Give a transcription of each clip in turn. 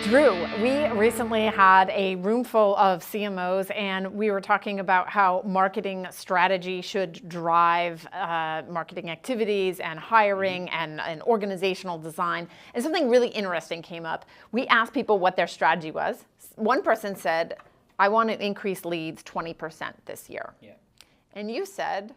Drew, we recently had a room full of CMOs and we were talking about how marketing strategy should drive marketing activities and hiring and organizational design. And something really interesting came up. We asked people what their strategy was. One person said, I want to increase leads 20% this year. Yeah. And you said,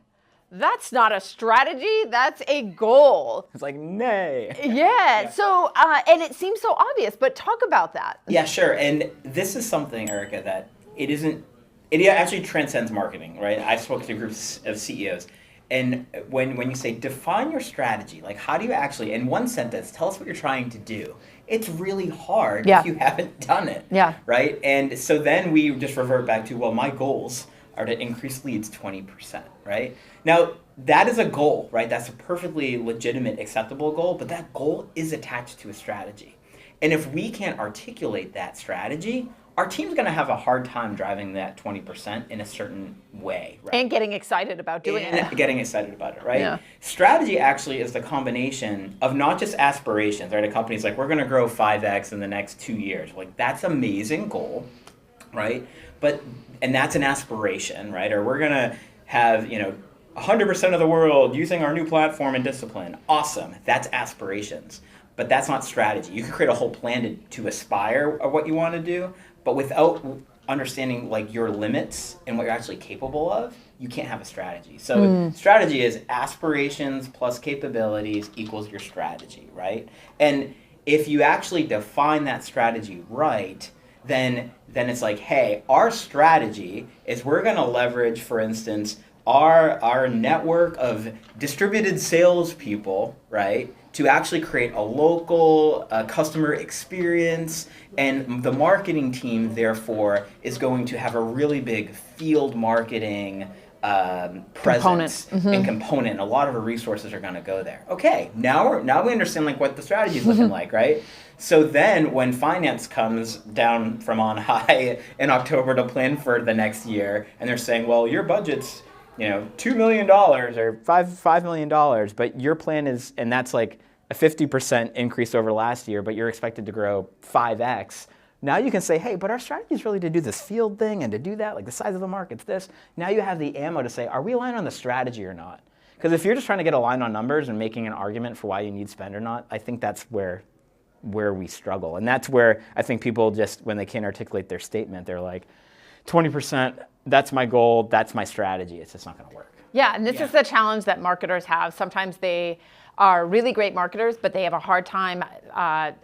that's not a strategy, that's a goal. It's like, nay. Yeah. So, and it seems so obvious, but talk about that. Yeah, sure. And this is something, Erica, that it actually transcends marketing, right? I spoke to groups of CEOs. And when you say define your strategy, like how do you actually, in one sentence, tell us what you're trying to do? It's really hard if you haven't done it, right? And so then we just revert back to, well, my goals are to increase leads 20%, right? Now, that is a goal, right? That's a perfectly legitimate, acceptable goal, but that goal is attached to a strategy. And if we can't articulate that strategy, our team's gonna have a hard time driving that 20% in a certain way, right? And getting excited about doing it. Getting excited about it, right? Yeah. Strategy actually is the combination of not just aspirations, right? A company's like, we're gonna grow 5x in the next 2 years. Like, that's an amazing goal, right? And that's an aspiration, right? Or we're gonna have, 100% of the world using our new platform and discipline. Awesome, that's aspirations. But that's not strategy. You can create a whole plan to aspire of what you want to do, but without understanding like your limits and what you're actually capable of, you can't have a strategy. So strategy is aspirations plus capabilities equals your strategy, right? And if you actually define that strategy right, then it's like, hey, our strategy is we're going to leverage, for instance, our network of distributed salespeople, right, to actually create a local customer experience, and the marketing team, therefore, is going to have a really big field marketing presence and component, and a lot of our resources are going to go there. Okay, now we understand like what the strategy is looking like, right? So then when finance comes down from on high in October to plan for the next year, and they're saying, well, your budget's $2 million or $5 million, but your plan is, and that's like a 50% increase over last year, but you're expected to grow 5x. Now you can say, hey, but our strategy is really to do this field thing and to do that, like the size of the market's this. Now you have the ammo to say, are we aligned on the strategy or not? Because if you're just trying to get aligned on numbers and making an argument for why you need spend or not, I think that's where we struggle. And that's where I think people just, when they can't articulate their statement, they're like, 20%, that's my goal, that's my strategy. It's just not going to work. Yeah, and this is the challenge that marketers have. Sometimes they are really great marketers, but they have a hard time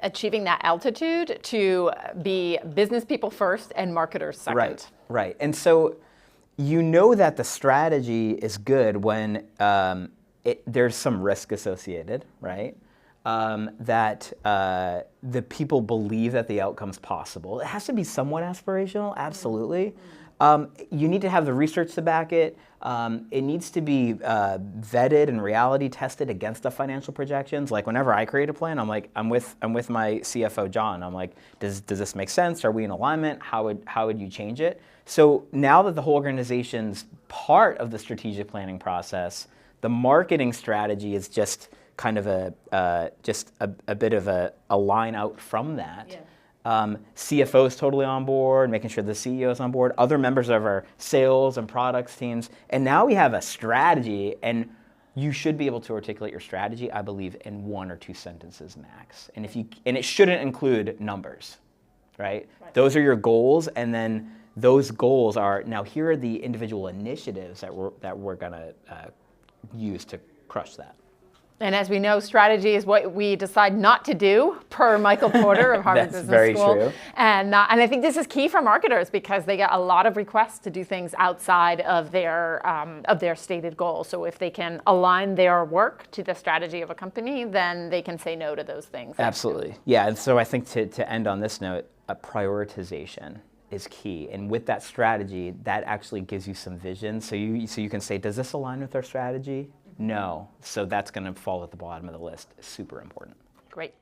achieving that altitude to be business people first and marketers second. Right. And so you know that the strategy is good when there's some risk associated, right? That the people believe that the outcome's possible. It has to be somewhat aspirational, absolutely. You need to have the research to back it. It needs to be vetted and reality tested against the financial projections. Like whenever I create a plan, I'm with my CFO John. I'm like, does this make sense? Are we in alignment? How would you change it? So now that the whole organization's part of the strategic planning process, the marketing strategy is just kind of a bit of a line out from that. Yeah. CFO is totally on board, making sure the CEO is on board, other members of our sales and products teams, and now we have a strategy, and you should be able to articulate your strategy, I believe, in 1 or 2 sentences max. And it shouldn't include numbers, right? Those are your goals, and then those goals are, now here are the individual initiatives that we're gonna use to crush that. And as we know, strategy is what we decide not to do, per Michael Porter of Harvard Business School. That's very true. And I think this is key for marketers because they get a lot of requests to do things outside of their stated goals. So if they can align their work to the strategy of a company, then they can say no to those things. Absolutely. Yeah, and so I think to end on this note, a prioritization is key. And with that strategy, that actually gives you some vision. So you can say, does this align with our strategy? No. So that's going to fall at the bottom of the list. Super important. Great.